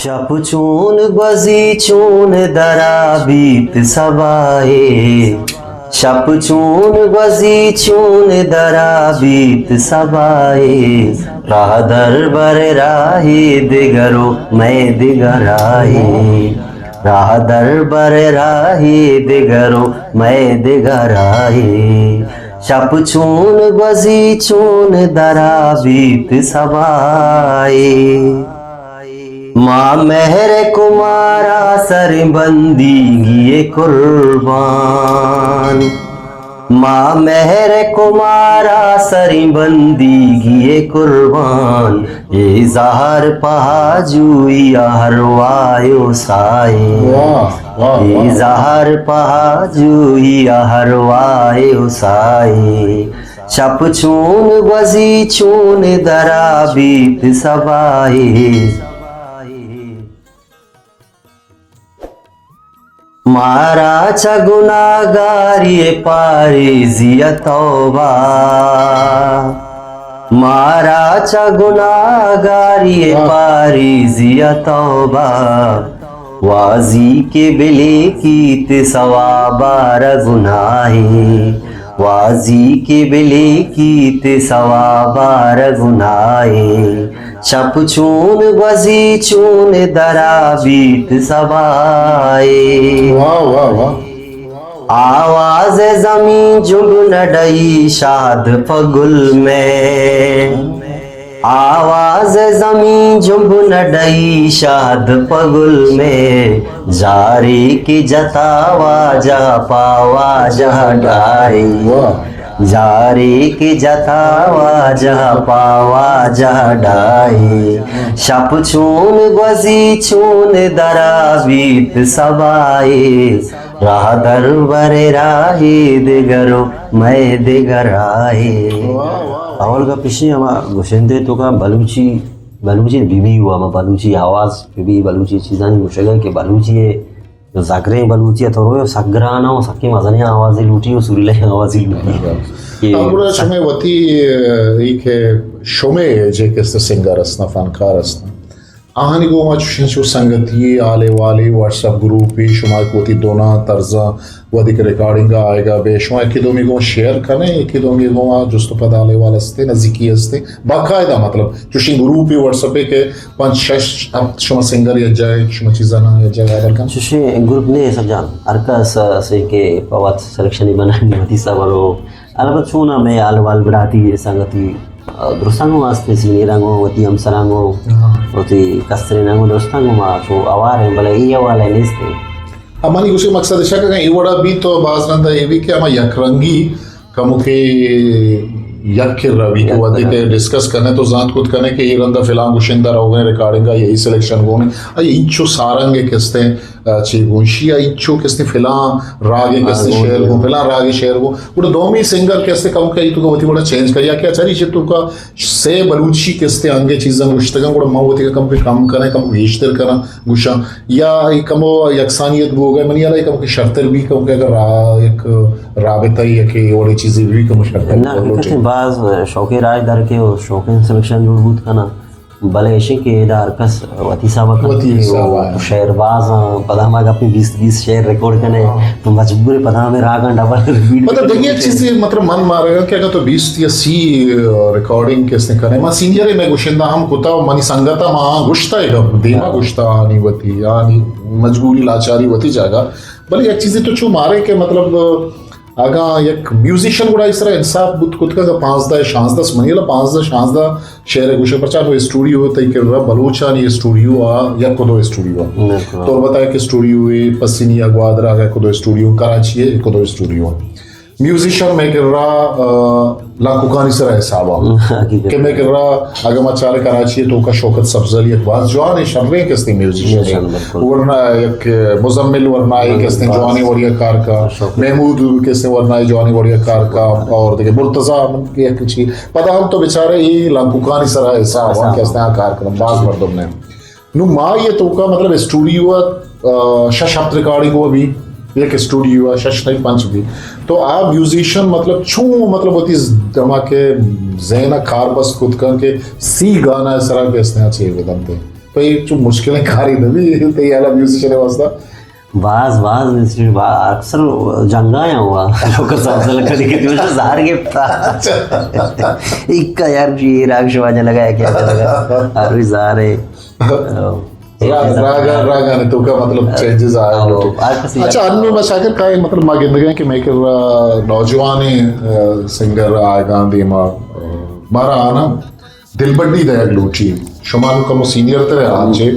शप चून बजी चून दरा बीत सबाए, शप चून बजी चून दरा बीत सबाए, राह दर बर राही दिगरो मैं दिगराए, राह दर बर राही दिगरो मैं दिगराए, शप चून बजी चून दरा बीत सबाए। माँ मेहर कुमारा सर बंदी गिए कुर्बान, माँ मेहर कुमारा सर बंदी गिए कुर्बान, ये ज़हर पहाजुया हरवायो साए, ये ज़हर पहाजुया हरवायो साए, शप चून बजी चून दरा बीत सबाए। माराचा गुनागारी पारिजिया तौबा, माराचा गुनागारी पारिजिया तौबा, वाजी के बिले की सवाबार गुनाहे, वाजी के बिले की सवाबार गुनाहे, शप चून बजी चून दरा बीत सबाए। वाह वाह वाह। आवाज जमी जुब नडई शाद फगुल में, आवाज जमी जुब नडई शाद फगुल में, जारी की जतावा जा पावा जा डाई, जारी की जतावा जा पावा जा डाई, शप चून बजी चून दरा बीत सबाए, राह दर बर राही दिगरो मैं दिगराए। आवल का पिछले हमारा गुशेंदे तो का बलूची बलूची बीबी हुआ मैं बलूची आवाज बीबी बलूची चीज़ानी मुशगा के बलूची है जो जागरे बलूची है तो रोयो सगराना हो सके मज़ने आवाज़ें लूटी हो सुरीले आवाज़ें लूटी। अबुरा शमे वती एक शोमे जे किस्त सिंगर असना फनकार असना आहानी गो मा चुशिंचु संगति आले वाले व्हाट्सएप ग्रुप पे शुमा कोती दोना तर्जा वदिक रिकॉर्डिंग आएगा बे शुमा की दो मिगो शेयर करने की दो मिगो मा जुस्तो पदाले वाले अस्ते नजदीकी अस्ते बाकायदा मतलब चुशिं ग्रुप पे व्हाट्सएप पे के 5-6 अब शुमा सिंगर या जाए शुमा चीज़ा ना या जाए अगर kan चुशिं ग्रुप ने सब जान अर्का से के पवात सिलेक्शन ही बनानी होती सब वालो अलबत्त छूना मैं आलवाल बढ़ाती संगति दोस्तांगो वास्ते सिनीरांगो वती हमसरांगो वती कस्त्रेनांगो दोस्तांगो मा जो आवार है भले ये वाला निस्ते अमानी उसे मकसद है कि इवड़ा भी तो बाज नंदा ये भी कि हम यकरंगी कमुके यक रवि को वधी के डिस्कस करने तो जात खुद करने के ये रंदा फिलहाल गुशिंदा रहोगे रिकॉर्डिंग का यही सिलेक्शन होने अरे इंचो सारंगे किस्ते चीगुंशिया इंचो किस्ते फिलहाल रागे किस्ते शेयर को फिलहाल रागे शेयर को उड़ दोमी सिंगर किस्ते कम कहीं तो वती बड़ा चेंज करिया क्या चली चित तो का से बलूची किस्ते अंगे चीज़ें गुश्तगं उड़ मावती का कम पे कम करें कम विश्तर करा गुशा या कम यकसानियत हो गए मनिया लाइक कम शर्तर भी कम के अगर एक राबता ही के और चीज़ें भी कम शर्तर बाज शौके राय दर के और शौके सिलेक्शन जुड़बूत का ना भले ऐसे के दार कस वती साबक शेरबाज पदामा का अपनी 20 शेयर रिकॉर्ड करने तो मजबूर पदामा में रागा डबल मतलब देखिए चीज़ें मतलब मन मारेगा क्या तो 20 या 30 रिकॉर्डिंग किसने करे मां सीनियर है मैं गुशिंदा हम कुता मनी संगता मां गुश्ता है देमा गुश्ता आनी वती आनी मजबूरी लाचारी वती जागा भले एक चीज़ें तो छू मारे के मतलब आगा एक म्यूजिशियन गुड़ा इस तरह इंसाफ बुत खुद का 5-10 मनीला 5-10 शेयर गुशे प्रचार वो स्टूडियो तय के रब बलूचा ने स्टूडियो आ या कोदो स्टूडियो तो बताया कि स्टूडियो है पसिनी अगवादरा का कोदो स्टूडियो कराची है कोदो स्टूडियो म्यूजिशियन में कर रहा लाकुकानी सर हिसाबा कि मैं कर रहा अगर मैं चाले कराची तो का शौकत सब्जली अखबार जवान है शर्रे किसने म्यूजिशियन वरना एक मुजम्मिल वरना एक किसने जवानी वरिया कार का महमूद किसने वरना जवानी वरिया कार का और देखिए मुर्तजा की एक चीज पता हम तो बेचारे ये लाकुकानी सर हिसाबा किसने कार्यक्रम बाज मर्दम ने नु माँ ये तो का मतलब स्टूडियो शब्द रिकॉर्डिंग वो भी एक स्टूडियो शश नहीं पंच भी तो आप म्यूजिशियन मतलब छू मतलब होती धमाके जैना कार बस खुद कर के सी गाना सरा के इसने अच्छे वेदंते तो ये जो मुश्किलें कारी नवी ते याला म्युझिशियन वाजता बाज अक्सर जंगाया हुआ लोक समजलं कधी किती म्हणजे जार घेता इक्का यार जी राग शिवाजा लगाया क्या लगा अरे जार है रागाने तो का मतलब चेंजेस आए अच्छा अन्य मशाकर का मतलब मा गिंदगा कि मैं कर नौजवान सिंगर आएगा दी मारा आना दिलबड्डी दया ग्लोची शुमानु का सीनियर तरह आंचे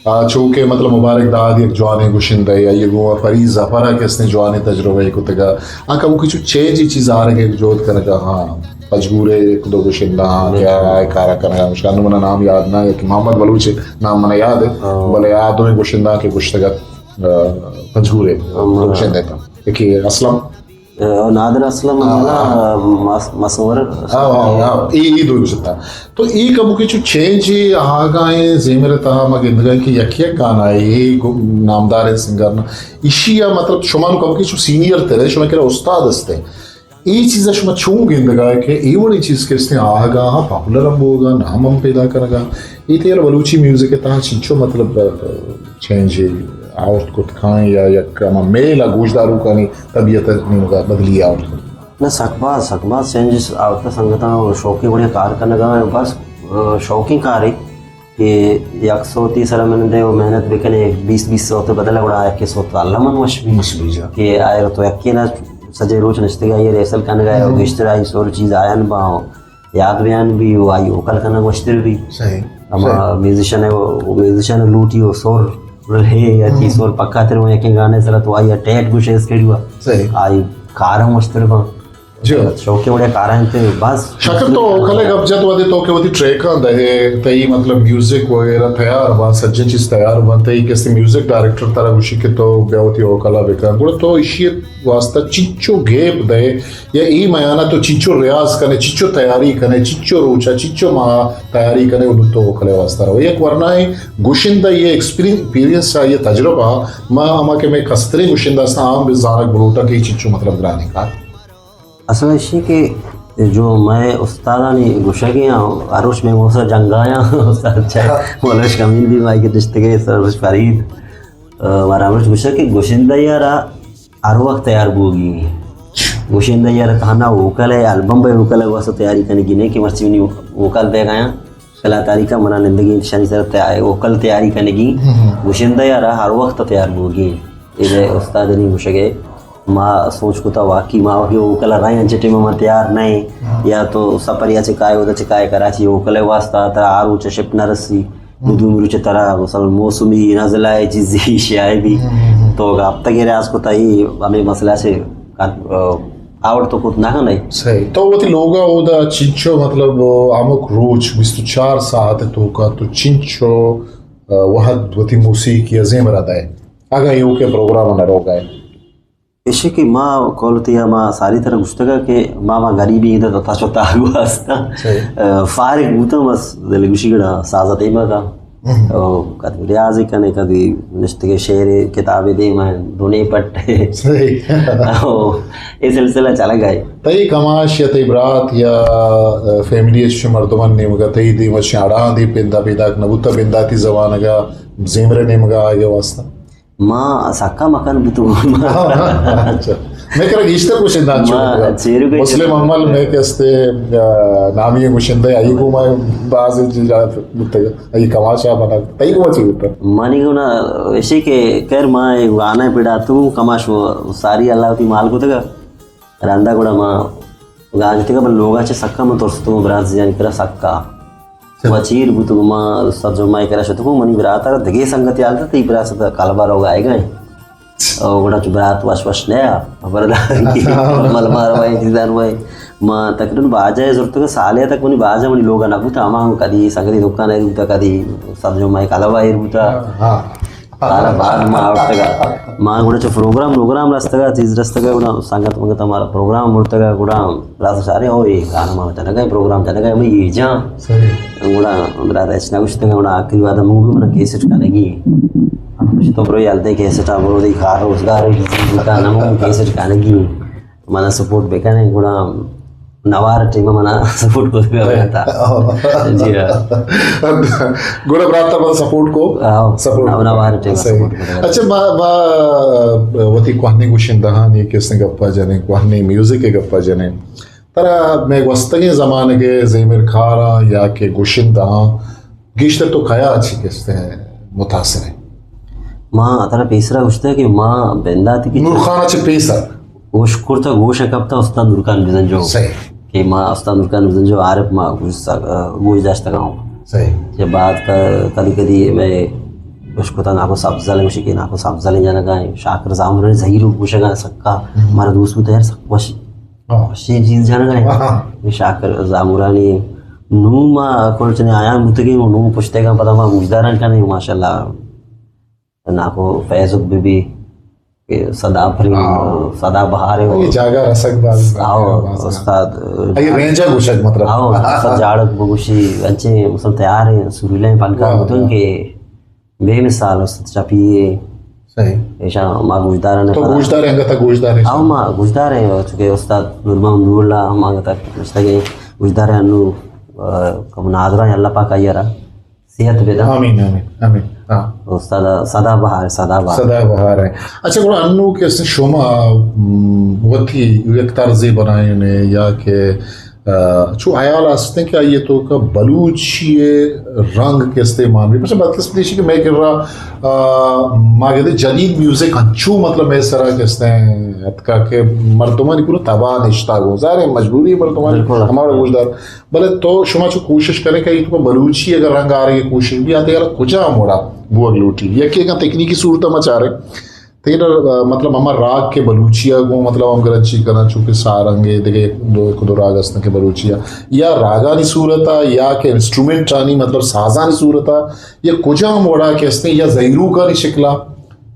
चूंकि मतलब मुबारक दाद एक जवानी गुशिंदा या ये वो फरीज जफरा के इसने जवानी तजुर्बे को तगा आका वो कुछ चेंज ही चीज आ रहे जोत करगा हाँ मजबूरे एक दो गुशिंदा क्या है कारा करना मुश्किल मना नाम याद ना है कि मोहम्मद बलूच नाम मना याद है बोले याद हो गुशिंदा के गुश्तगा मजबूरे गुशिंदा था कि असलम नादर असलम मसवर ई दो गुशिंदा तो ई कबू की जो चेंज आगाए जेमरे तहा मग इंदगा की यकिया गाना है ये नामदार है सिंगर ना इशिया मतलब शुमान कबू की जो सीनियर थे शुमा के उस्ताद हस्ते ये चीज़ शुमा चूंग इंदगा के ये वाली चीज़ के इसने आगा हाँ पॉपुलर हम होगा नाम हम पैदा करेगा ये तो यार बलूची म्यूजिक के तहा चिंचो मतलब चेंज आउट को खाएं या कमा मेला गोशदारू का नहीं तबीयत नहीं होगा बदली आउट ना सकबाज चेंजेस आवता संगता शौकी बड़े कार करने का बस शौकी कार है कि 130 साल मैंने दे वो मेहनत भी कने 20 सौ तो बदला बड़ा है कि सोता अल्लाह मन मशबी कि आए तो यक्की ना सजे रोज नचते गए ये रेसल करने गए और गिश्तर आई सोर चीज़ आयन बाहो याद बयान भी वो आई ओकल करना मुश्किल भी सही हमारा म्यूजिशियन है वो म्यूजिशियन लूटी वो सोर रहे या की सोर पक्का तेरे वो यकीन गाने सर तो आई अटैक कुछ इसके हुआ सही आई कार मुश्किल बा जो शौके बड़े कार हैं तो बस शक्ल तो कले गप जत वदे तो के वदी ट्रैक दहे तई मतलब म्यूजिक वगैरह तैयार बा सज्जन चीज तैयार बनते ही कैसे म्यूजिक डायरेक्टर तारा गुशी के तो बेवती हो कला बेका गुड़ तो इशी वास्ता चिच्चो गेप दे या ई मयाना तो चिच्चो रियाज कने चिच्चो तैयारी कने चिच्चो रोचा चिच्चो मा तैयारी कने उन तो कले वास्ता रहो एक वरना है गुशिंदा ये एक्सपीरियंस ये तजुर्बा मा अमा के मैं कस्तरे गुशिंदा सा आम बिजारक बलोटा के चिच्चो मतलब ग्रानी का असल इसी के जो मैं उस्तादानी गुस्सा किया आरुष में वो सर जंगाया उस्ताद अच्छा मोलश कमील भी माई के रिश्ते के सर फरीद हमारा आरुष गुस्सा के गोशिंदा यार हर वक्त तैयार होगी गोशिंदा यार खाना वोकल है एल्बम पे वोकल है वैसे तैयारी करने की नहीं कि मर्ची नहीं वोकल पे गया कलाकारी का मना जिंदगी शनि सर तैयार वोकल तैयारी करने की गोशिंदा यार हर वक्त तैयार होगी ये उस्ताद नहीं गुस्सा के माँ सोच को था वाकई माँ वाकई वो कलर राय चिटे में मैं तैयार नहीं या तो सपरिया चिकाय उधर चिकाय कराची वो कलर वास्ता तरह आरू शिप नरसी मुदू मुरुचे तरह मसल मौसमी नजलाए चीज़ी शाय भी तो अब तक ये आज को ताई हमें मसला से आवड़ तो कुछ ना नहीं सही तो वो थी लोगा उदा चिंचो मतलब आमुक रोज 24 सात तो का तो चिंचो वह वती मूसिकी अजीम रहता है अगर ये के प्रोग्राम न रोगा है इसे कि माँ कॉलतिया माँ सारी तरह गुश्तगा के माँ गरीबी इधर तथा छोटा हुआ था फारिग बूता बस दिलगुशी गड़ा साजा तेमा का कभी रियाज करने कभी निश्चित के शेर किताबें दे मैं दोने पट्टे सही ये सिलसिला चला गए तई कमाश या तई बरात या फैमिली अच्छे मर्दमन ने मगा तई दी मशाड़ा दी पिंदा पिदा नबूता पिंदा थी जवान का जिमरे ने मगा आगे वास्ता माँ सक्का मकान भी तो अच्छा मैं कह रहा इश्ते कुछ इंदा मुस्लिम अमल में कैसे नामी मुशिंदा आई को मैं बाज़ चीज़ बुत्ते आई कमाशा बना तई को अच्छी बुत्ता मानी को ना ऐसे के कर माँ एक गाना पिड़ा तू कमाश वो सारी अल्लाह की माल को तक रंदा कोड़ा माँ गाज तक बल लोगा चे सक्का में तोड़स्तो बरात जान करा सक्का वचीर बुतु माँ सजो माई करा शतु मनी बरात आ दगे संगति आलता ती बरात से कालबार हो गए गए और बड़ा बरात वश नया बरदान की मल मार वाई जिदान वाई माँ तकरीबन बाजा जरूरत का साले तक मनी बाजा मनी लोग ना बुता माँ कदी संगति दुकान है बुता कदी सजो माई कालबार बुता तारा बाद माँ उठता माँ गुड़ा चो प्रोग्राम रास्ता चीज रास्ता गुड़ा संगत मंगत हमारा प्रोग्राम उठता गुड़ा रास्ता सारे हो ये गाना माँ चला गए प्रोग्राम चला गए मैं ये जा गुड़ा रात ऐसा कुछ तक गुड़ा आखिरी बात मूवी में कैसेट करेगी तो ब्रो यालते कैसेट ब्रो दिखा रोजगार गाना मूवी कैसेट करेगी mana support bekane गुड़ा नवार टीम मना सपोर्ट को था जी गोड़ा बराबर पर सपोर्ट को सपोर्ट नवार टीम सही अच्छा वती कोहनी गुशिंदहानी किसने गप्पा जने कोहनी म्यूजिक के गप्पा जने तरा मैं वस्तगे ज़माने के ज़मीर खारा या के गुशिंदहा गिश्ते तो खाया अच्छी किसते हैं मुतासिर है माँ तरा पेसरा उठता है कि माँ बेंदा थी कि नूरखाना चे पेसर गोश कुर्ता गोश कब था उस्ताद नूरखान बिजन जो सही कि माँ उस्ताद नूरखान बिजन जो आरिफ माँ गोश दाश्त गाँव सही जब बात का कभी कभी मैं उसको था नाको सब्ज़ाले मुझे कि नाको सब्ज़ाले जाना गाए शाकर जामुन ज़हीरू कुछ गा सक्का हमारा दोस्त भी तो यार सक्का शी चीज़ जाना गाए शाकर जामुरानी नूमा कोल्चने आया मुतगे नू पुछते का पता माँ मुजदारन का नहीं माशाल्लाह नाको फैज़ुक बीबी सदा सदा बहार है ये जागा रसक बाज आओ उस्ताद ये रेंजा गुशक मतलब आओ सजाड़क बगुशी अच्छे मुसल तैयार है सुरीले पनका होतन के बेमिसाल उस्ताद चपिए सही ऐसा माँ गुजदार ने तो गुजदार है तक गुजदार है आओ माँ गुजदार है चुके उस्ताद नुरमा नूरला माँ तक मुस्तके गुजदार है अनु कब नादरा अल्लाह पाक आयरा सेहत बेदा आमीन आमीन आमीन हाँ उस्ताद सदा बहार है अच्छा बड़ा अन्नू के से शोमा वती एक तर्ज़े बनाए ने या के जो आयाल आस्ते क्या ये तो का बलूची रंग के इस्तेमाल भी मतलब बात किस कि मैं कह रहा मागे दे जदीद म्यूजिक अच्छू मतलब मैं सरा के इस्ते अतका के मर्दुमा निकुलो तबा निश्ता गुजार है मजबूरी मर्दुमा हमारा गुजदार भले तो शुमा जो कोशिश करें कि तो बलूची अगर रंग आ रही है कोशिश भी आते यार कुछ मोड़ा बुआ लूटी ये कि तकनीकी सूरत हम चाह रहे तेरा मतलब हमारा राग के बलूचिया को मतलब हम गरची करना चूँकि सारंगे देखे दो राग असना के बलूचिया या रागानी सूरता या के इंस्ट्रूमेंट आनी मतलब साजानी सूरता या कुजा मोड़ा के असने या ज़हीरू का नहीं शिकला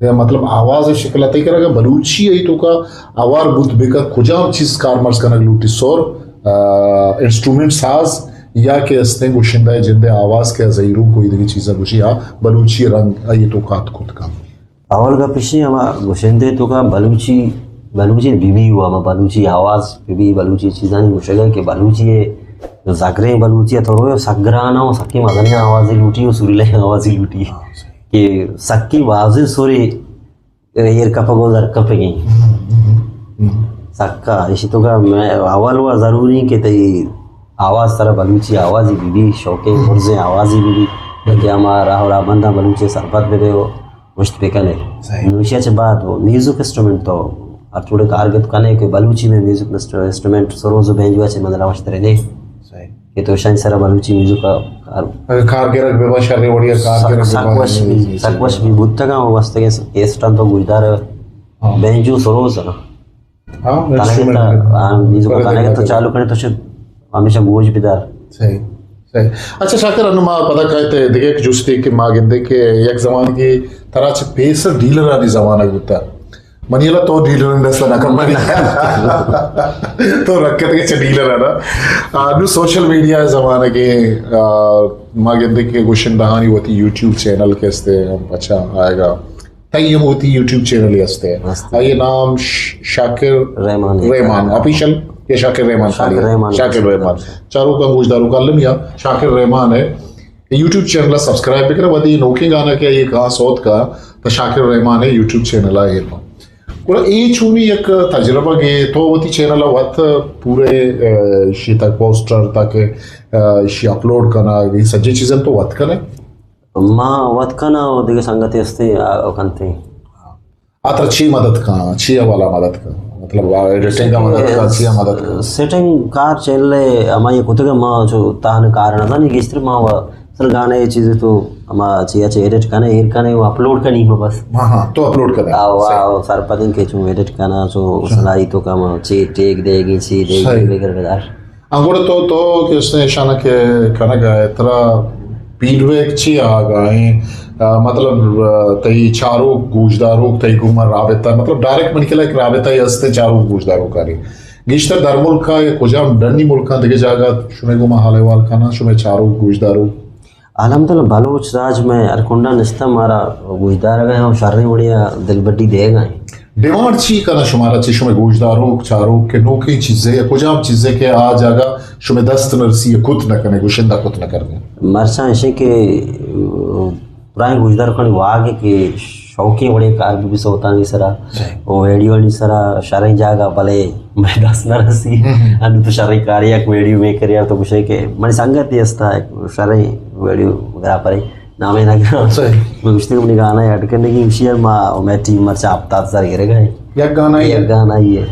या मतलब आवाज़ शिकला तय करा बलूची है तो का आवार बुद्ध बेकर कुजा चीज़ कारमर्स करना लूटी सोर इंस्ट्रूमेंट साज या के असने गुशिंदा है जिंदे आवाज़ के ज़हीरू कोई देखी चीज़ा गुशी आ बलूची रंग ये तो कात खुद का अवल का पिछले हमारा गुशेंदे तो का बलूची बीबी हुआ हमारा बलूची आवाज़ बीबी बलूची चीज़ां नहीं मुशेगा कि बलूची है जो जागरे बलूची है तो रोयो सगराना हो सक्की मगनी आवाज़ लूटी हो सुरीले आवाज़ लूटी कि सक्की वाज़े सुरी येर कपगो दर कपेगी सक्का इसी तो का मैं अवल हुआ ज़रूरी कि तई आवाज़ तरह बलूची आवाज़ बीबी शौके मुर्ज़े आवाज़ बीबी कि हमारा और बंदा बलूची सरपत पे हो मुश्त पे कने नूशिया से बात वो म्यूजिक इंस्ट्रूमेंट तो अब थोड़े कारगत कने के बलूची में म्यूजिक इंस्ट्रूमेंट सरोज बेंजुआ से मतलब आवश्यक रहे कि तो शायद सारा बलूची म्यूजिक का कारगर व्यवसाय रे ओडिया कारगर सकवश भी बुद्ध का वास्ते के स्टन तो गुजदार बेंजू सरोज ना हां म्यूजिक कने तो चालू करे तो हमेशा गोज बिदार सही सही अच्छा शाकर अनुमा पता कहते देखे कि जुस्ती के मागिंदे के एक जमाने की तरह से पेसर डीलर आदि जमाना गुता मनीला तो डीलर ने सना कंपनी तो रखते के डीलर है ना नु सोशल मीडिया जमाने के मागिंदे के गुशन दहानी होती यूट्यूब चैनल के इसते अच्छा आएगा तय होती यूट्यूब चैनल ही असते हैं ये नाम शाकिर रहमान ऑफिशियल ये शाकिर रहमान शाकिर रहमान चारों का गुजदारों का लमिया शाकिर रहमान है यूट्यूब चैनल सब्सक्राइब भी करा वधी नोकिंग आना क्या ये कहा सौत का तो शाकिर रहमान है यूट्यूब चैनल है पूरा ये चुनी एक तजुर्बा के तो वती चैनल वत पूरे शी तक पोस्टर तक शी अपलोड करना ये सज्जी चीज़ें तो वत करें माँ वत करना और देखिए संगति अस्ते कंते आतर ची मदद का ची वाला मदद का मतलब एडिटिंग का मदद का ची मदद का सेटिंग कार चैनल अमा ये कुछ का माँ जो ताहन कारण था नहीं किस्तर माँ सर गाने ये चीज़ें तो अमा चिया चे एडिट करना एयर करना वो अपलोड करनी है बस हाँ तो अपलोड करना आओ सर पतिंग के चुन एडिट करना जो सलाई तो काम चे टेक देगी ची देगी बेकर बेदार अंगोड़े तो किसने शाना के करना गया इतना फीडबैक ची आ गए मतलब तई चारों गुजदारों तई गुमर राबता मतलब डायरेक्ट मन के राबता ही हस्ते चारों गुजदारों का नहीं गिश्तर दर मुल्क का या कुजाम डरनी मुल्क का देखे जाएगा शुमे गुमा हालेवाल का ना शुमे चारों गुजदारों अलहमदुलिल्लाह बलूच राज में अरकुंडा निस्ता मारा गुजदार गए हम शर्री उड़िया दिलबड्डी दे गए डिमांड ची करना शुमारा ची शुमे गोशदारो चारो के नोके चीजें या कुछ चीजें के आ जागा शुमे दस्त नरसी या खुद न करने गुशिंदा खुद न करने मरसा ऐसे के पुराने गुजदार को वागे के शौकी बड़े कार भी सोता नहीं सरा वो वीडियो नहीं सरा शरई जागा भले मैं दस न रसी अनु तो शरई कार्य वीडियो मेकर या तो कुछ है के मन संगत ही अस्ता है शरई वीडियो वगैरह पर नामे ना मुश्तिक में गाना ऐड करने की विषय मैं टीम मरचा आपता सर गिर गए एक गाना ही है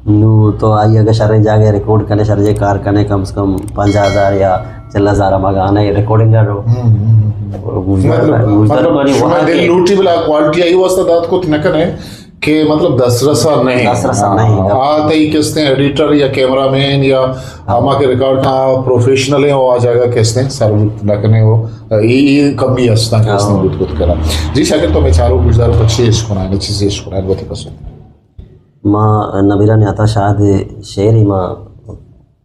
नू तो आई अगर शरण जाके रिकॉर्ड करने शरजे कार करने कम से कम 5,000 या 4,000 में गाना ये रिकॉर्डिंग कर दिल लूटी बिला क्वालिटी आई वास्ता दात को न करे के मतलब 10 रसा नहीं आते ही किसने एडिटर या कैमरामैन या आमा के रिकॉर्ड का प्रोफेशनल है वो आ जाएगा किसने सर्व न करने वो ये कमी अस्ता किसने बुत कुछ करा जी शायद तो मैं चारों गुजदार पक्षी इसको ना चीजें इसको ना बहुत ही पसंद माँ नबीरा ने आता शायद शेर ही माँ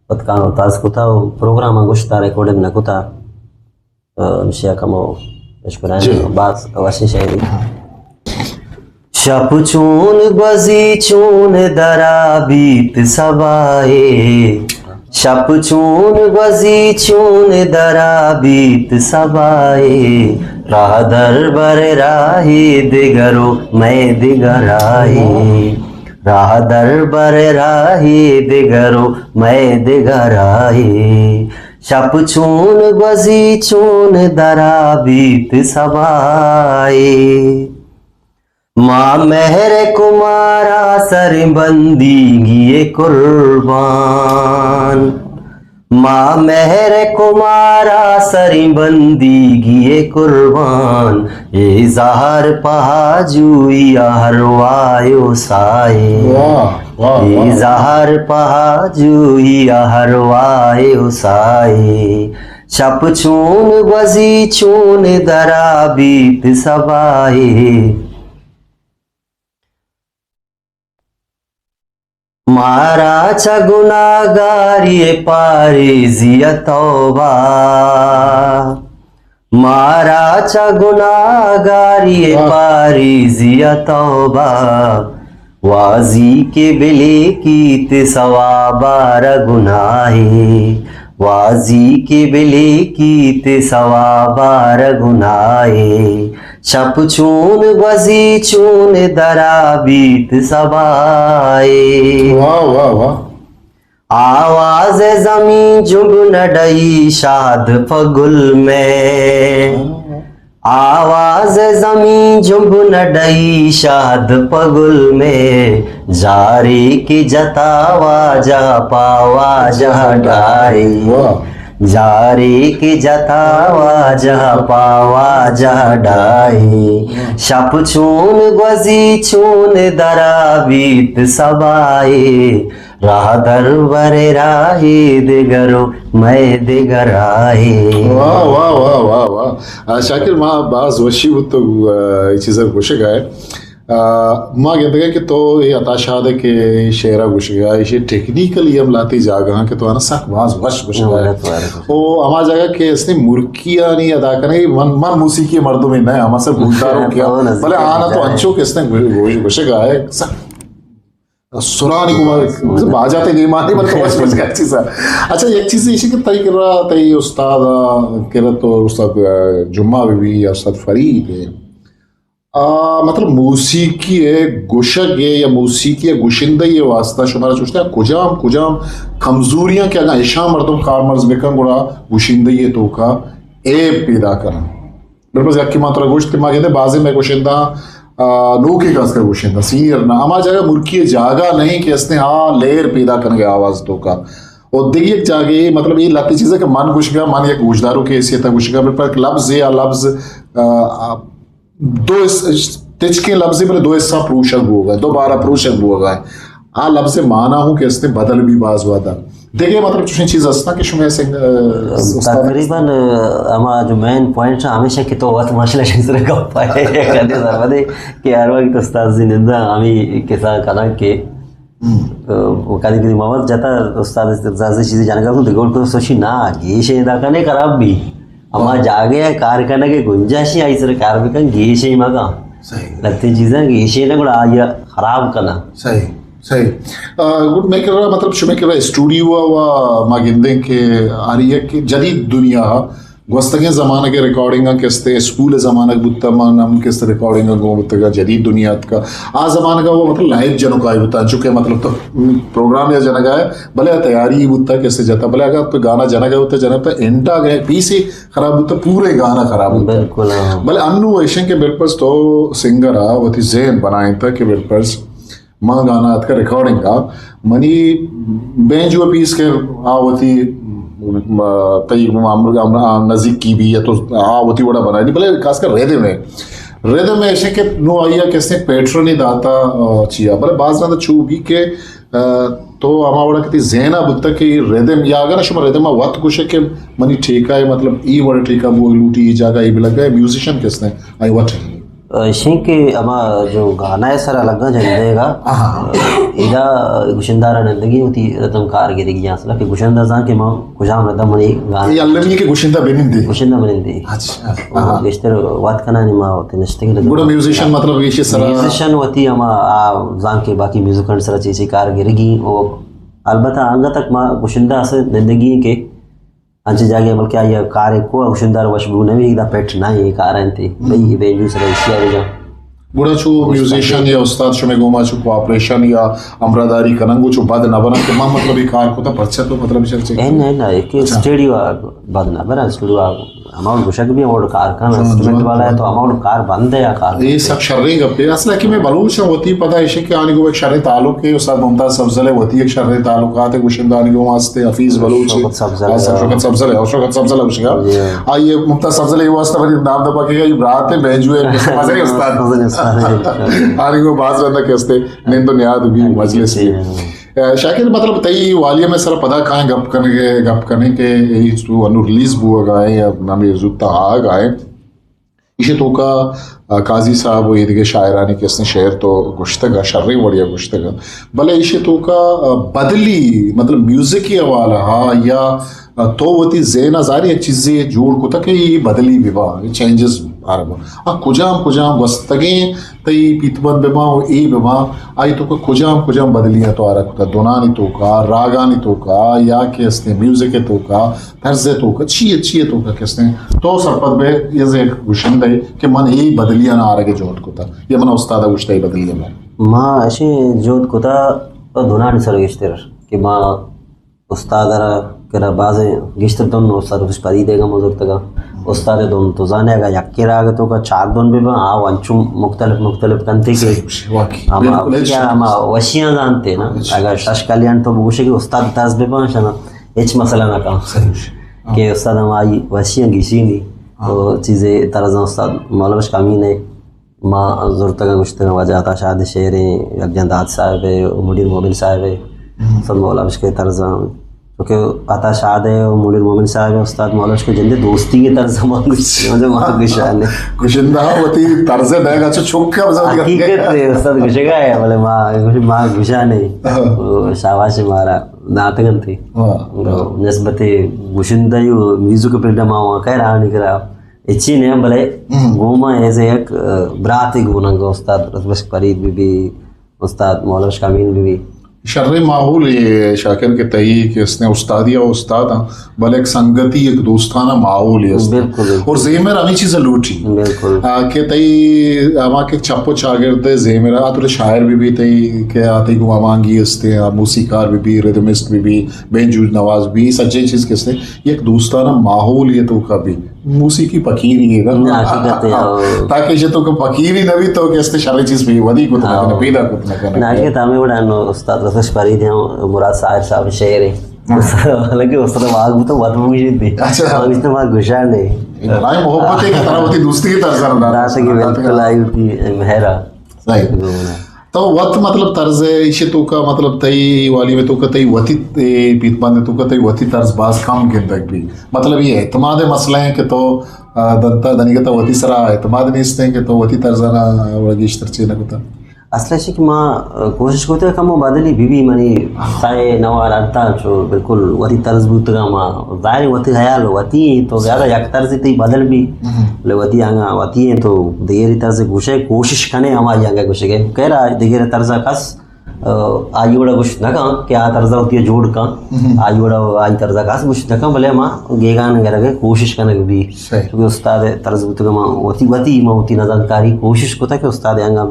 पत्का ताज कुता प्रोग्राम गुश्ता रिकॉर्डिंग न कुता निश्चय कमो शुक्राना बात अवश्य शेरी शप चून बजी चून दरा बीत सबाए शप चून बजी चून दरा बीत सबाए राह दर बर राही दिगरो मैं दिगराए राह दर बर राही दिगरो मैं दिगराए शप चून बजी चून दरा बीत सबाए माँ मेहर कुमारा सर बंदी गिए कुर्बान माँ मेहर कुमारा सर बंदी गिए कुर्बान ये जहर पहाजुया हरवायो साए ये जहर पहाजुया हरवायो साए शप चून बजी चून दरा बीत सबाए मारा चा गुनागारी पारिजिया तौबा मारा चा गुनागारी पारिजिया तौबा वाजी के बिले की सवाबार गुनाहे वाजी के बिले की सवाबार गुनाहे शप चून बजी चून दरा बीत सबाए वाह वाह वाह आवाज जमी जुब न डई शाद फगुल में आवाज जमी जुब न डई शाद पगुल में जारी की जतावा जा पावा जा डाई जारी की जतावा जा पावा जा डाई शप चून बजी चून दरा बीत सबाए राह दर बरे राही दिगरो मैं दिगराए वाह वाह वाह वाह वाह शाकिर माँ बाज वशी तो चीज़र गुशक है माँ कहते हैं कि तो ये अताशाद के शेरा गुशगा ये टेक्निकली हम लाती जागा के तो आना सक बाज वश गुशगा है वो हमारा जगह के इसने मुर्किया नहीं अदा करने मन मन मूसीकी मर्दों में नहीं हमारे सब गुलदारों किया भले आना तो अंशों के इसने गुशगा है सक सुरानी कुमार बाजाते नहीं मानी मतलब बस बस का चीज़ है अच्छा एक चीज़ इसी के तय कर रहा तय उस्ताद कर तो उस्ताद जुम्मा भी या उस्ताद फरीद है मतलब मौसीकी है गुशक है या मौसीकी है गुशिंदा ये वास्ता शुमारा चुस्ते हैं कुजाम कुजाम कमजोरियां क्या ना इशा मर्दम कार मर्ज बेकन गुड़ा गुशिंदा ये तो का ए पैदा करना बिल्कुल यकी मात्रा गुश्त माँ कहते बाजे में गुशिंदा नोके का असकर गुशिंदा सीनियर ना हमारा जगह मुर्की जागा नहीं कि इसने हाँ लेयर पैदा करने आवाज तो का और देखिए जागे मतलब ये लाती चीज़ है कि मन गुशगा मन एक गुजदारों के हैसियत गुशगा बिल्कुल लफ्ज या लफ्ज दो तिचके लफ्ज़ पर दो हिस्सा प्रूशक होगा दोबारा प्रूशक होगा आ लफ्ज़ माना हूँ कि इसने बदल भी बाज हुआ था देखिए मतलब चुनी चीज़ अस्ता कि शुमे से तकरीबन हमारा जो मेन पॉइंट है हमेशा कि तो वक्त माशाल्लाह शेंसर का पाए करते सामने कि हर वक्त उस्ताद जिंदा हमें के साथ करा के वो कभी मोहम्मद जाता उस्ताद से चीज़ें जानकर तो देखो तो सोची ना ये शेदा करने खराब भी हमारा जागे कार करने के गुंजाइश आई सर कार भी कहीं गेश ही मगा सही लगती चीज़ें कि इसे ना गुड़ा आया खराब करना सही सही गुड मैं कह रहा मतलब शुमे कह रहा स्टूडियो व मागिंदे के आरिया के जदीद दुनिया गोस्तगे ज़माने के रिकॉर्डिंग किस्ते स्कूल ज़माने के बुत्तमान हम किस रिकॉर्डिंग गो बुत्तगा जदीद दुनिया का आ ज़माने का वो मतलब लाइव जनों का ही बुत्ता चुके मतलब तो प्रोग्राम या जनगा है भले तैयारी बुत्ता कैसे जाता भले अगर तो गाना जनगा बुत्ता जना पे एंटा गए पीछे खराब बुत्ता पूरे गाना खराब बुत्ता बिल्कुल भले अन्नू ऐसे के बिल्कुल तो सिंगर आ वो थी ज़ेन बनाए था कि बिल्कुल माँ गाना का रिकॉर्डिंग का मनी बेंजो पीस के आवती तई नज़ीक की भी है तो आवती बड़ा बनाई नहीं भले खासकर रेदे में ऐसे के नो आइया कैसे पेट्रोल नहीं दाता चिया भले बाज ना चू भी के तो हमारा बड़ा कितनी ज़ेना बुत्ता कि रेदे या अगर शुमा रेदे में वक्त कुछ है कि मनी ठेका है मतलब ई बड़ा ठेका वो लूटी ये जगह ये भी लगा है म्यूजिशियन किसने आई वट इसी के अमा जो गाना है सर अलग जंदेगा इदा गुशिंदारा नंदगी होती रतम कारगिरी की जांसला कि गुशिंदा जान के मां कुजाम रतम मनी गाना ये अल्लमी के गुशिंदा बनिंदे गुशिंदा बनिंदे अच्छा इस्तर वात कना नि मां होते नष्टे के गुड म्यूजिशियन मतलब ये सरा म्यूजिशियन होती अमा आ जान के बाकी म्यूजिक सर चीज़ कारगिरी की वो अलबत्ता आंगा तक मां गुशिंदा से जिंदगी के अंचे जागे बल्कि आया कार को गुशिंदार वशबू ने भी दा पेट ना ये कार थी भाई बेंजू सर इशिया जा बुढ़ा छू म्यूजिशियन या उस्ताद शुमे गोमा छू कोऑपरेशन या अमरादारी कनंगो छू बद ना बना के मां मतलब ये कार को तो परचा तो मतलब चल से ना एक स्टूडियो बद ना बना स्टूडियो अमाउंट गुशक भी और कार का इंस्ट्रूमेंट वाला है तो अमाउंट कार बंद है या कार ये सब शर्री गप्पे असल कि मैं बलूच होती पता है कि आने को एक शर्री ताल्लुक है उस्ताद मुमताज सब्जले होती एक शर्री ताल्लुकात है गुशिंदा आने को वास्ते हफीज बलूच शौकत सब्जले और शौकत सब्जले उसका आ ये मुमताज सब्जले ये वास्ते बड़ी नाम दबा के ये रात है बेंजू है मजे उस्ताद आने को बात रहता कैसे नहीं तो न्याद भी मजलिस में शाकिर मतलब तई वालिया में सारा पता कहाँ गप करने के तो अनु रिलीज हुआ गाए या नाम जुत्ता आ गाए इसे तो का काजी साहब वो ये शायरानी के इसने शेर तो गुश्तगा शर्री बढ़िया गुश्तगा भले इसे तो का बदली मतलब म्यूजिक ही वाला हाँ या तो वती ज़ेना जारी एक चीज़ें जोड़ को तक ये बदली विवाह चेंजेस आरबा कुजाम वस्तगे तई पीतबन बेमा ए बेमा आई तो कुजाम बदलियां तो आरक का दोनानी तो का रागानी तो का या के इसने म्यूजिक तो का तर्जे तो का छिए तो का किसने तो सरपत बे ये जे गुशिंदा है कि मन ए बदलियां ना आरगे जोड़ को था ये मना उस्ताद गुश्ता बदलियां में मां ऐसे जोड़ को था दोनानी सर गिश्तर कि मां उस्ताद करा बाज़े गिश्तर दोनों उस्ताद कुछ परी देगा मज़ूर तक उस्ताद दोनों तो जाने का यक्के राग तो का चार दोन भी बा आओ अंचुम मुख्तलिफ कंते के हम क्या हम वशियां जानते ना अगर शश कल्याण तो बुशे के उस्ताद ताज भी बा शना एच मसला ना काम के उस्ताद हमारी वशियां गिशी नहीं तो चीज़ें तरज़ उस्ताद मौलवी कामीन है माँ ज़रूरत का कुछ तक वजह था शादी शेर यकजंदात साहब है मुडीर मोबिन साहब है सब मौलवी के तरज़ क्योंकि आता शाद है और मुडीर मोमिन साहब है उस्ताद मौलवी के जिंदे दोस्ती की तरज़ मुझे वहाँ गुशान है गुशिंदा होती तरज़े देगा जो छोक का हकीकत है उस्ताद गुशेगा है बोले माँ गुशान है शाबाश मारा नातगन थी नस्बत गुशिंदा यू म्यूजिक प्रिंट माँ वहाँ कह रहा निकला इच्छी ने भले गोमा ऐसे एक ब्राती गुनंग उस्ताद रसबश फरीद भी उस्ताद मौलवी कामीन भी शर्रे माहौल ये शाकिर के तई कि इसने उस्तादिया उस्ताद भले एक संगति एक दोस्ताना माहौल है बिल्कुल और जेमेर हमें चीज़ें लूटी बिल्कुल के तई आमा के चप्पो चागिर्द जेमेर आतुरे शायर भी तई के आते को आमांगी इसते मूसीकार भी रिदमिस्ट भी बेंजू नवाज भी सच्चे चीज़ किसने एक दोस्ताना माहौल ये तो कभी मूसीकी फकीरी है ना ताकि ये तो फकीरी नवी तो कैसे सारी चीज़ भी वधी कुछ ना करना पैदा कुछ ना करना नाच के तामे बड़ा उस्ताद रसबश फरीद हैं मुराद साहब शेर है हालांकि उस्ताद वाग तो बहुत मुझे थी अच्छा इसने वाग गुशा नहीं भाई मोहब्बत है कि तरह होती दोस्ती की तरह ना सके बिल्कुल आई होती मेहरा सही तो वत मतलब तर्ज इशे तो का मतलब तई वाली में तो का तई वती पीतबान तो का तई वती तर्ज बास काम के तक भी मतलब ये एतमाद मसला है कि तो दंता दनिगता वती सरा एतमाद नहीं इसते कि तो वती तर्ज ना वगिश तरचे ना कुता असल्याशी की मां कोशिश करते का मग बदली बीबी मनी साय नवार अर्था जो बिल्कुल वती तर्ज बुतगा मां जाहिर वती हयाल वती तो ज़्यादा एक तर्ज ती बदल भी ले वती आंगा वती है तो देरी तर्ज गुशे कोशिश कने हमारी आंगा गुशे के कह रहा देरी तर्ज कस आई बड़ा कुछ ना का क्या तर्जा होती है जोड़ का आई बड़ा आई तर्जा कस कुछ ना का भले मां गेगान करे कोशिश करने भी क्योंकि उस्ताद तर्ज बुतगा मां वती मां होती ना जानकारी कोशिश को था कि उस्ताद आंगा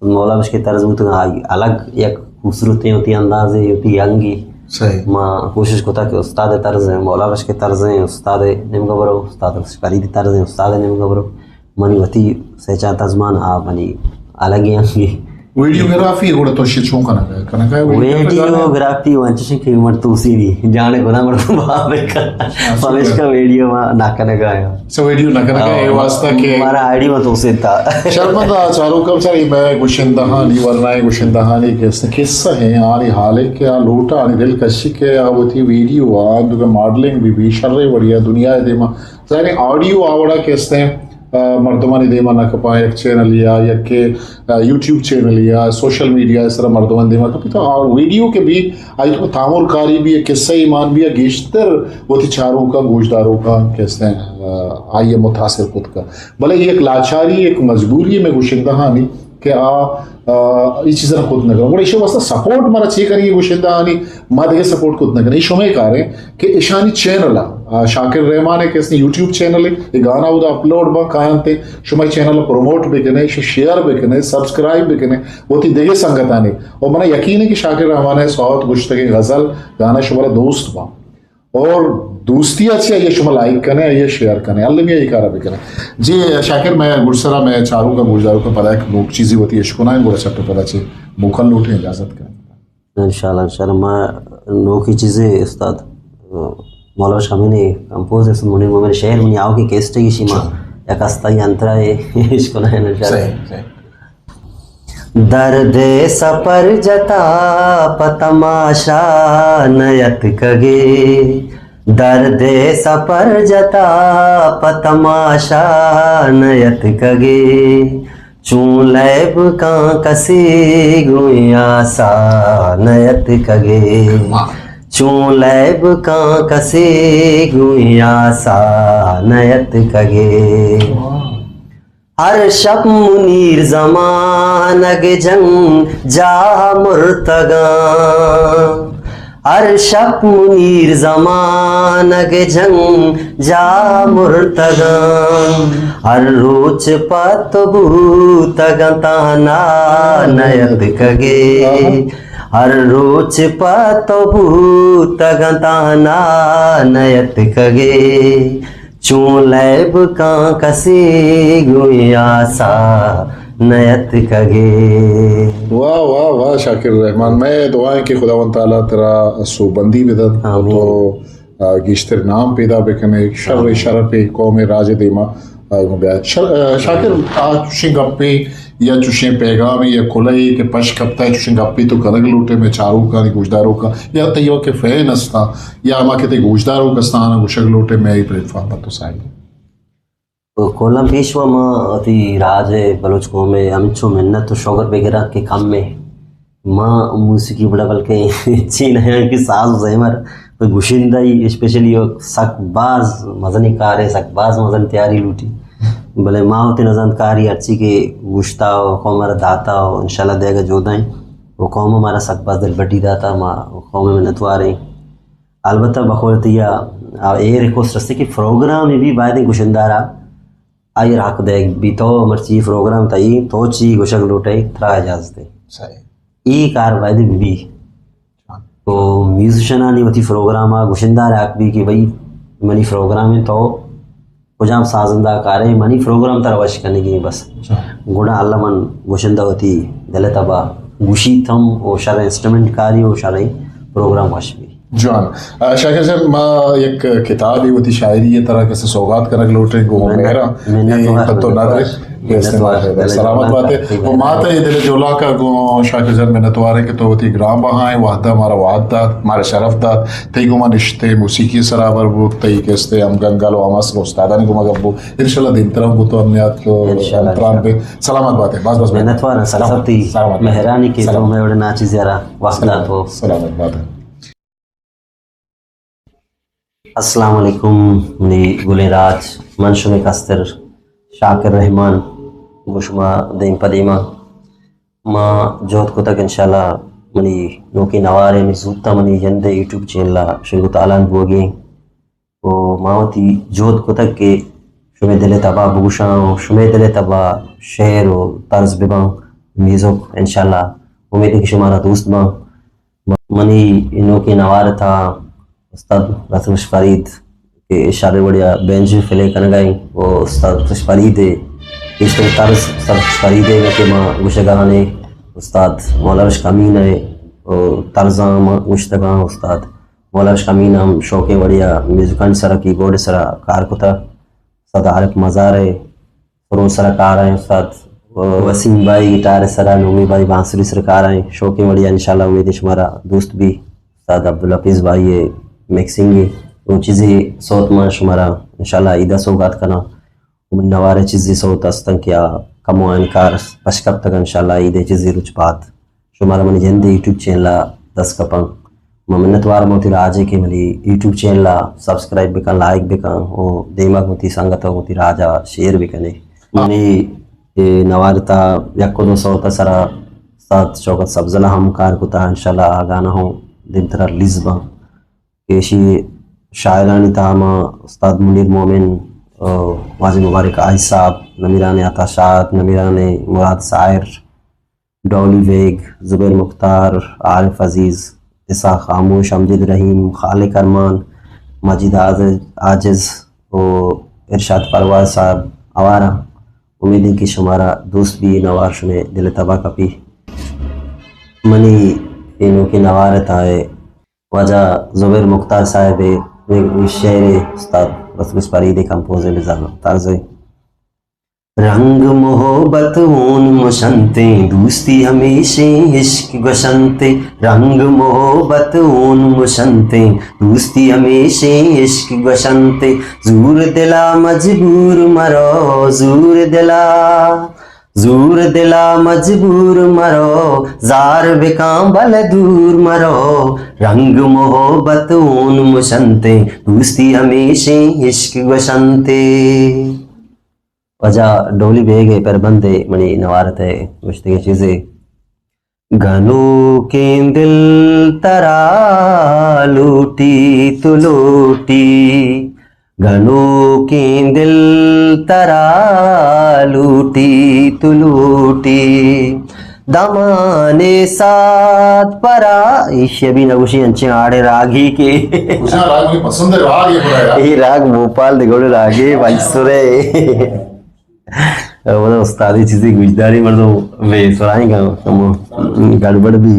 मौला के तर्ज तो अलग एक खूबसूरती होती है अंदाज़े होती अंगी सही माँ कोशिश को था कि उस्ताद तर्ज हैं मौला के तर्ज हैं उस्ताद निम गबरो उस्ताद फरीदी तर्ज हैं उस्ताद निम गबरो मनी वती सेचा तजमान आ मनी अलग ही अंगी वीडियोग्राफी ಕೂಡ ತೋರಿಸಿದ್ರು ಕನಕ वीडियोग्राफी वंचशी की मत तुसी दी जाने को ना मत बाबे का पवेश का वीडियो में नाकने का आया सो वीडियो नकना का ये वास्ता के हमारा आईडी में तुसी था शर्मंदा चालू कब सारी मैं गुशिंदहानी वरनाए गुशिंदहानी के किस्सा है यानी हाले के आ लोटा आणि दिल कशी के आ होती वीडियो आ दुका मॉडलिंग भी शर्रे बढ़िया दुनिया दे में सारे ऑडियो आवड़ा केस्ते मर्दमानी देमा नकपा एक चैनल या के यूट्यूब चैनल या सोशल मीडिया इस तरह मर्दमान देमा कपी तो और वीडियो के भी आई तो तामुल कारी भी है किस्सा ईमान भी है गेश्तर वो थी चारों का गोशदारों का कैसे आइए मुतासिर खुद का भले ये एक लाचारी एक मजबूरी में गुशिंदहानी कि ಈ ಚೀಸನ ಕೂತ್ನಾಗ ಕೂಡ ಇಶೋ ವಾಸ್ತ ಸಪೋರ್ಟ್ ಮರ ಚೀಕರಿಗೆ ಗುಶಿಂದಾನಿ ಮಾದಿಗೆ ಸಪೋರ್ಟ್ ಕೂತ್ನಾಗ ಇಶೋ में कारे कि ईशानी चैनल शाकिर रहमान है किसने यूट्यूब चैनल है ये गाना उदा अपलोड बा कायम थे शुमाई चैनल प्रमोट भी कने शेयर भी कने सब्सक्राइब भी कने वो थी देगे संगतानी और मना यकीन है कि शाकिर रहमान है सौत गुश्तगी गजल गाना शुमारा दोस्त बा और दोस्ती अच्छी है ये शुमा लाइक करें ये शेयर करें अल्लाह में यही कारा भी करें जी शाकिर मैं गुरसरा में चारों का गुजारों का पता है कि लोग चीज़ें होती है इसको ना गुड़ा चट्टे पता चाहिए मुखल लूटे इजाज़त करें इंशाल्लाह मैं नो की चीज़ें उस्ताद मौलाना शामी ने कंपोज है मुनी वो मेरे शहर में आओ की केस्ट की सीमा या कस्ता ही अंतरा है इसको ना इंशाल्लाह दर्द सपर जता पतमाशा नयत कगे दर्द सपर जता पतमाशा नयत कगे चूं लैब का कसी गुया सा नयत कगे चूं लैब का कसी गुया सा नयत कगे हर शब मुनीर जमानग जंग जा मुर्तगा हर शब मुनीर जमानग जंग जा मुर्तगा हर रोज पतबू तगताना नयत कगे हर रोज पतबू तगताना नयत कगे चूं लैब का कसी गुया सा नयत कगे वाह वाह वाह शाकिर रहमान मैं दुआएं कि खुदावंद ताला तेरा सोबंदी बिदत तो गिश्तर नाम पैदा बेकने शर पे कौम राज देमा शाकिर चुशिंग गप्पे या चुशे पैगाम या खुलई के पश कपता है चुशिंग गप्पे तो कनक लूटे में चारों का गुजदारों का या तैयो के फैन अस्ता या मा के ते गुजदारों का स्थान गुशक लूटे में ही प्लेटफॉर्म पर तो साई कोलम पेशवा मां अति राज बलोच को में अमिचो मिन्नत तो शौगर वगैरह के काम में मां मूसिकी बड़ा बल्कि चीन है कि साज ज़हमर कोई गुशिंदा ही स्पेशली सकबाज मजनी कार है सकबाज मजन तैयारी लूटी भले माँ होते नजनकारी अच्छी के गुश्ता हो कौम हमारा दाता हो इंशाल्लाह देगा जोदाएं वो कौम हमारा सकबाज दिल बटी दाता माँ कौम में नतवा रहे अलबत्ता बखौलतिया ये रिक्वेस्ट रस्ते कि प्रोग्राम में भी बाद गुशिंदारा आई राख दे भी तो मर्ची प्रोग्राम तई तो ची गुशक लूटे थरा इजाजत है ई कार बाद भी तो म्यूजिशियन नहीं होती प्रोग्राम गुशिंदा राख भी कि भाई मनी प्रोग्राम है तो कुजाम साजंदा कारे मनी प्रोग्राम तरवश करने की बस गुड़ा अल्लाह मन गुशिंदा होती दिल तबा गुशी थम ओ शर इंस्ट्रूमेंट कारी ओ शर प्रोग्राम वश भी जॉन शाकिर साहब माँ एक किताब ही होती शायरी ये तरह के से सौगात करक लौटे को मेरा तो नादरे सलामत बात है वो माता ये दिल जोला का गो शाकिर साहब मिन्नतवार है कि तो होती ग्राम बहाँ है वाहदा हमारा वाहदा हमारे शरफ दा तई गुमा रिश्ते मौसीकी सराबर वो तई केस्ते हम गंगालो अमस को उस्तादा ने गुमा गब्बू इंशाल्लाह दिन तरह को तो हमने आज को प्राण पे सलामत बात है बस मिन्नतवार सलामती मेहरानी के तो मैं बड़े नाची जरा वाहदा तो सलामत बात है अस्सलाम वालेकुम नी गुलेराज मंशुमे कस्तर शाकिर रहमान गुशमा देम पदीमा माँ जोत को तक इंशाल्लाह मनी नोकी नवारे में जूता मनी यंदे यूट्यूब चैनल शुरू तालान बोगे वो मावती जोत को तक के शुमे दिले तबा बुशाओ शुमे दिले तबा शेर और तर्ज बिबा मीज़ो इंशाल्लाह उम्मीद है कि शुमारा दोस्त माँ मनी नोकी नवार था उस्ताद रसूश फरीद के इशारे बढ़िया बेंच फिले कर गई वो उस्ताद रसूश फरीद है इस तर्ज उस्ताद फरीद है कि माँ गुशगाने उस्ताद मौलाना कमीन है और तर्जा मुश्तगा उस्ताद मौलाना कमीन हम शौके बढ़िया म्यूजिकन सरा कीबोर्ड सरा कार कुता उस्ताद आरिफ मज़ार है फरोज सरा कार है उस्ताद वसीम भाई गिटार सरा नूमी भाई बांसुरी सरा कार है शौके बढ़िया इंशाल्लाह उम्मीद है हमारा दोस्त भी उस्ताद अब्दुल हफीज़ भाई है मिक्सिंग वो चीज़ें सौत में शुमारा इंशाल्लाह ईदा सौगात करना नवारे चीज़ें सौत अस्तन क्या कमो अनकार पशकब तक इंशाल्लाह ईदे चीज़ें रुच बात शुमारा मन जंदे यूट्यूब चैनल 10 कपंग मन्नतवार मोती राजे के मली यूट्यूब चैनल सब्सक्राइब भी कर लाइक भी कर वो दिमाग मोती संगत मोती राजा शेयर भी करने मनी नवारता यको दो सौता सरा सात चौकत सब्जला हम कार कुता इंशाल्लाह गाना हो दिन तरह रिलीज बा केशी शायरानी तामा उस्ताद मुनीर मोमिन वाजी मुबारक आई साहब नमीरान अता शाद नमीरान मुराद शायर डॉली वेग जुबैर मुख्तार आरिफ अजीज़ इसा खामोश अमजद रहीम खालिक अरमान माजिद आजिज़ और इरशाद परवाज साहब आवारा उम्मीद है कि शुमारा दोस्त भी नवार शुने दिल तबा कपी मनी इनों की नवारत आए वजह जुबैर मुख्तार साहब शेर उस्ताद रसूश फरीद कंपोजर मिजाज तर्ज रंग मोहब्बत ऊन मुशंते दोस्ती हमेशे इश्क गुशंते रंग मोहब्बत ऊन मुशंते दोस्ती हमेशे इश्क गुशंते जूर दिला मजबूर मरो जूर दिला मजबूर मरो जार बिकाम बल दूर मरो रंग मोहब्बत ऊन मुशंते दोस्ती हमेशे इश्क गुशंते वजह डोली बेगे पर बंदे मणि नवारत है मुश्तिक चीजें घनो के दिल तरा लूटी तो लूटी घनो के दिल तरा लूटी तो लूटी दमाने साथ परा ईशे भी नगुशी अंचे आड़े रागी के राग मुझे पसंद है राग ये राग भोपाल दिगोड़े रागे वाइसुरे वो तो उस्तादी चीजें गुजदारी मर्दों वे सुनाई का गड़बड़ भी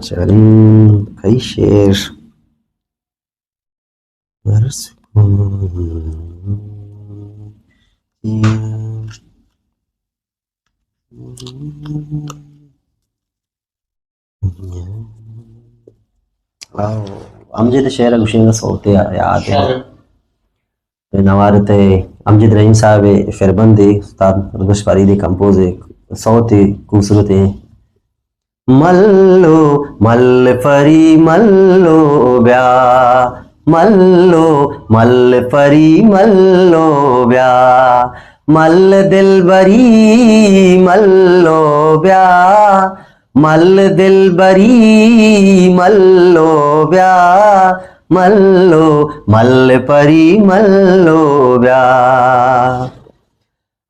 चली कई शेर अमजद शेर गुशिंग सोते याद है नवारते अमजद रहीम साहब फिरबंदी उस्ताद रसूश फरीदी कंपोज सौत खूबसूरत है मल्लो मल फरी मल्लो ब्या मल्लो मल फरी मल्लो ब्या मल दिल बरी मल्लो ब्या मल दिल बरी मल्लो ब्या मल्लो मल परी मल्लो ब्या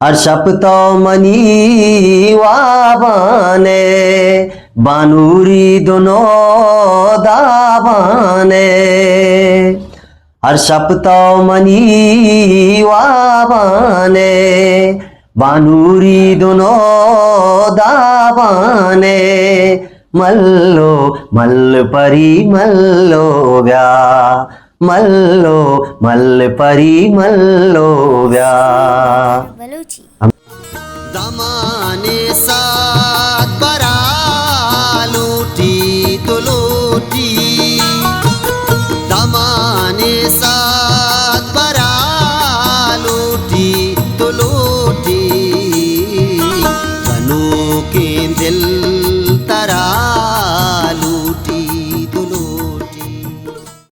अर्शप तो मनी वाबाने बानूरी दोनों दाबाने अर्शप तो मनी वाबाने बानूरी दोनों दाबाने मल्लो मल्ल परी मल्लो व्या मल्लो मल्ल परी मल्लो व्या बलूची जमाने साथ बरा लूटी तो लूटी जमाने साथ बरा लूटी तो लूटी